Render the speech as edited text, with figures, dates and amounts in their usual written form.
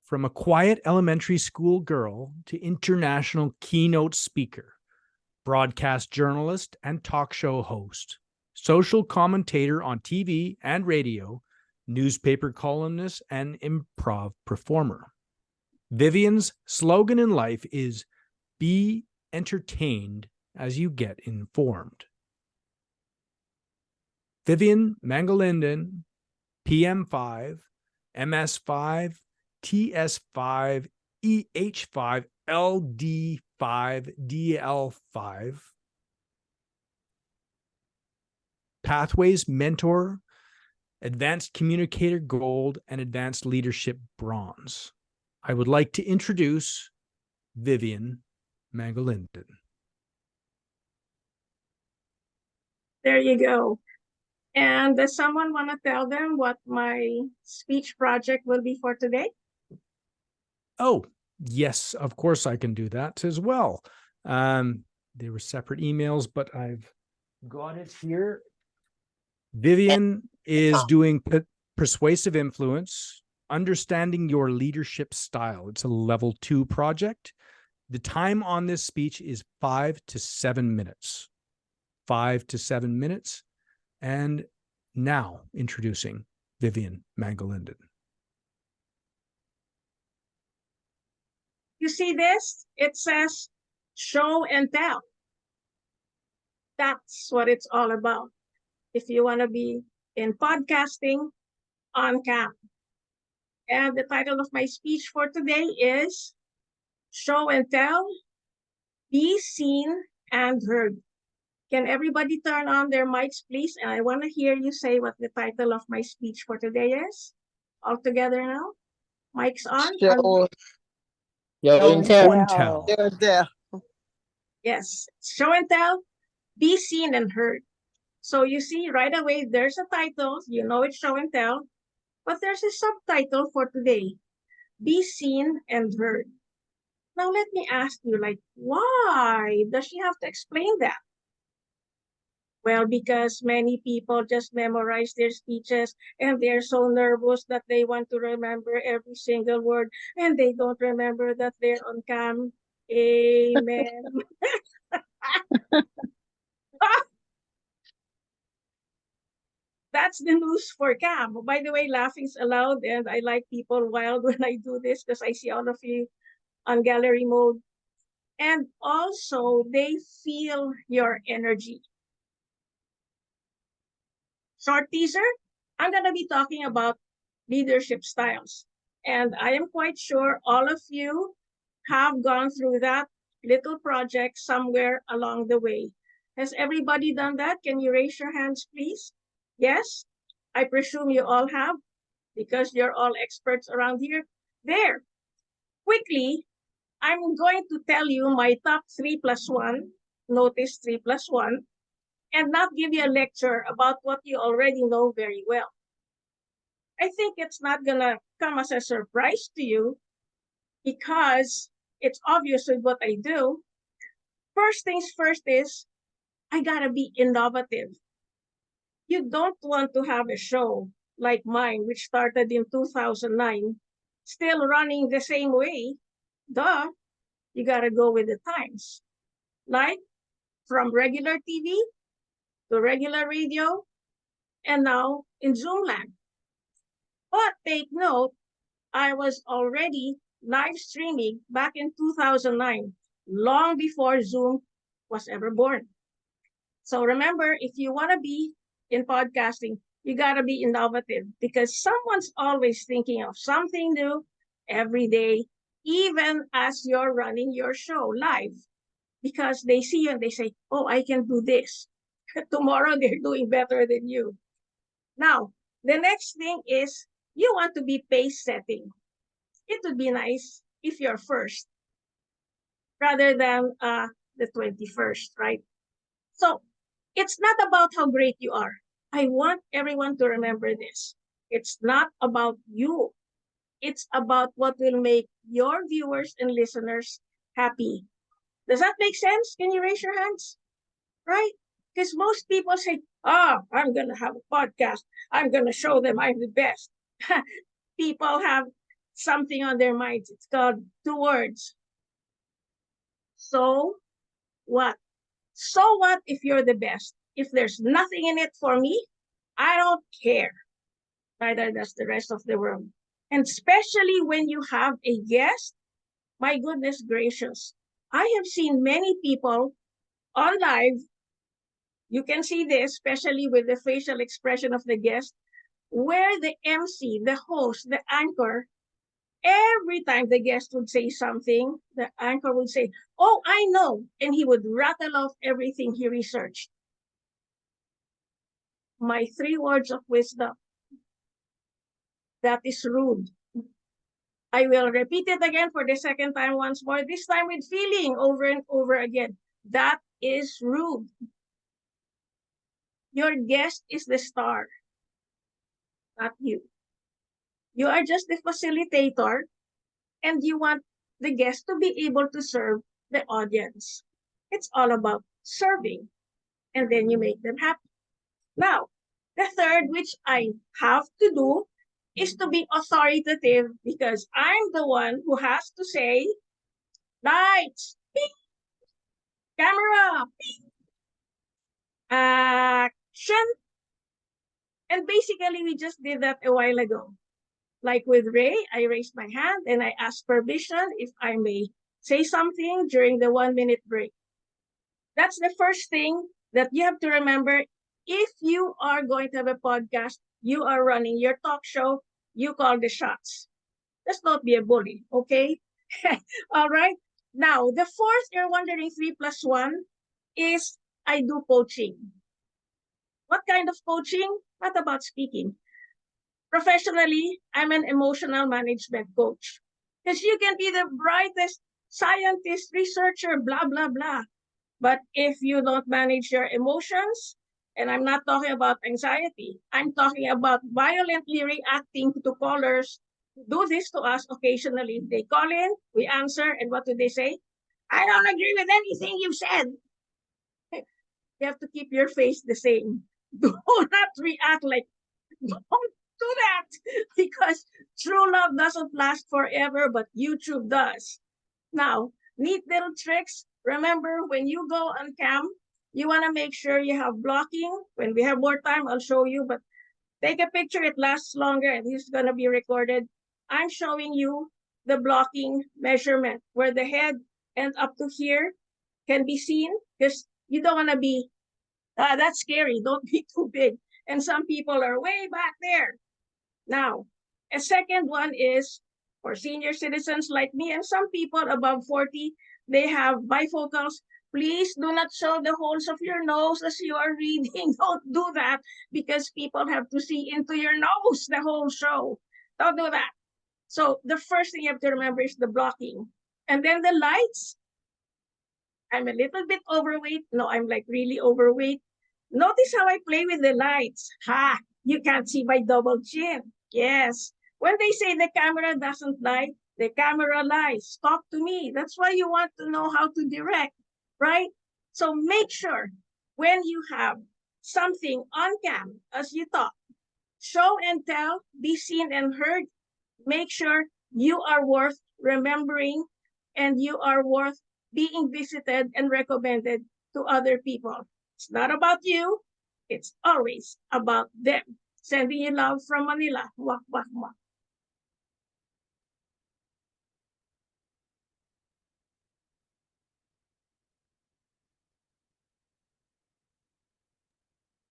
from a quiet elementary school girl to international keynote speaker, broadcast journalist and talk show host, social commentator on TV and radio, newspaper columnist, and improv performer. Vivien's slogan in life is "Be entertained as you get informed." Vivien Mangalindan, PM5, MS5, TS5, EH5, LD5, DL5, Pathways Mentor, Advanced Communicator Gold, and Advanced Leadership Bronze. I would like to introduce Vivien Mangalindan. There you go. And does someone want to tell them what my speech project will be for today? Oh, yes, of course I can do that as well. They were separate emails, but I've got it here. Vivien is doing persuasive influence, understanding your leadership style. It's a level 2 project. The time on this speech is 5 to 7 minutes. 5 to 7 minutes. And now introducing Vivien Mangalindan. You see this? It says show and tell. That's what it's all about. If you want to be in podcasting on cam. And the title of my speech for today is Show and Tell, Be Seen and Heard. Can everybody turn on their mics, please? And I want to hear you say what the title of my speech for today is. All together now. Mics on. Show and tell. Show and tell. Yes. Show and tell, be seen and heard. So you see right away, there's a title. You know it's show and tell. But there's a subtitle for today. Be seen and heard. Now let me ask you, like, why does she have to explain that? Well, because many people just memorize their speeches and they're so nervous that they want to remember every single word and they don't remember that they're on cam. Amen. That's the news for cam. By the way, laughing's allowed, and I like people wild when I do this because I see all of you on gallery mode. And also, they feel your energy. Short teaser, I'm going to be talking about leadership styles. And I am quite sure all of you have gone through that little project somewhere along the way. Has everybody done that? Can you raise your hands, please? Yes? I presume you all have, because you're all experts around here. There. Quickly, I'm going to tell you my top 3+1. Notice 3+1. And not give you a lecture about what you already know very well. I think it's not going to come as a surprise to you because it's obvious with what I do. First things first is I got to be innovative. You don't want to have a show like mine, which started in 2009, still running the same way. Duh, you got to go with the times. Like from regular TV to regular radio, and now in Zoomland. But take note, I was already live streaming back in 2009, long before Zoom was ever born. So remember, if you want to be in podcasting, you got to be innovative because someone's always thinking of something new every day, even as you're running your show live, because they see you and they say, oh, I can do this. Tomorrow they're doing better than you. Now, the next thing is you want to be pace setting. It would be nice if you're first rather than the 21st, right? So it's not about how great you are. I want everyone to remember this. It's not about you. It's about what will make your viewers and listeners happy. Does that make sense? Can you raise your hands? Right? Because most people say, I'm going to have a podcast. I'm going to show them I'm the best. People have something on their minds. It's called 2 words. So what? So what if you're the best? If there's nothing in it for me, I don't care. Neither does the rest of the world. And especially when you have a guest, my goodness gracious. I have seen many people on live. You can see this, especially with the facial expression of the guest, where the MC, the host, the anchor, every time the guest would say something, the anchor would say, "Oh, I know." And he would rattle off everything he researched. My 3 words of wisdom: that is rude. I will repeat it again for the second time once more, this time with feeling, over and over again. That is rude. Your guest is the star, not you. You are just the facilitator, and you want the guest to be able to serve the audience. It's all about serving, and then you make them happy. Now, the third, which I have to do, is to be authoritative, because I'm the one who has to say, lights, ping, camera, ping, action. And basically, we just did that a while ago. Like with Ray, I raised my hand and I asked permission if I may say something during the 1 minute break. That's the first thing that you have to remember. If you are going to have a podcast, you are running your talk show, you call the shots. Let's not be a bully, okay? All right. Now, the fourth, you're wondering, 3+1, is I do coaching. What kind of coaching? Not about speaking. Professionally, I'm an emotional management coach. Because you can be the brightest scientist, researcher, blah, blah, blah. But if you don't manage your emotions, and I'm not talking about anxiety, I'm talking about violently reacting to callers who do this to us occasionally. They call in, we answer, and what do they say? "I don't agree with anything you've said." You have to keep your face the same. Do not react like, don't do that, because true love doesn't last forever, but YouTube does. Now, neat little tricks. Remember, when you go on cam, you want to make sure you have blocking. When we have more time, I'll show you, but take a picture. It lasts longer and it's going to be recorded. I'm showing you the blocking measurement where the head and up to here can be seen, because you don't want to be, that's scary. Don't be too big. And some people are way back there. Now, a second one is for senior citizens like me, and some people above 40, they have bifocals. Please do not show the holes of your nose as you are reading. Don't do that, because people have to see into your nose the whole show. Don't do that. So the first thing you have to remember is the blocking. And then the lights. I'm a little bit overweight. No, I'm like really overweight. Notice how I play with the lights. Ha! You can't see my double chin. Yes. When they say the camera doesn't lie, the camera lies. Talk to me. That's why you want to know how to direct, right? So make sure when you have something on cam as you talk, show and tell, be seen and heard. Make sure you are worth remembering, and you are worth being visited and recommended to other people. It's not about you. It's always about them. Sending you love from Manila. Mwah, mwah, mwah.